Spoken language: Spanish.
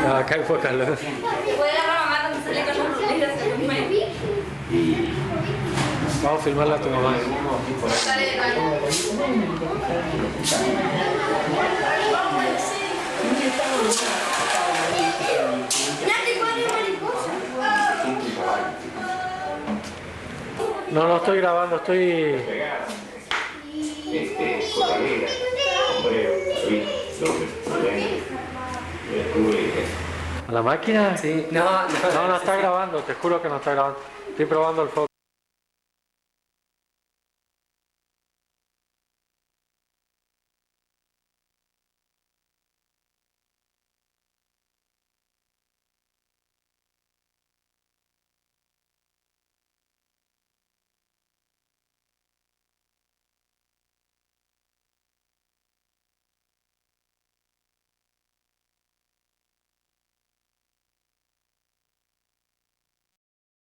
No, acá enfócalo. Puede agarrar a mamá cuando sale con los ruleros de un mes. Vamos a filmarla a tu mamá. Sale de nuevo. No, no estoy grabando, estoy... Colega, hombre, ¿A la máquina? sí, no, No, no está grabando, te juro que no está grabando. Estoy probando el foco.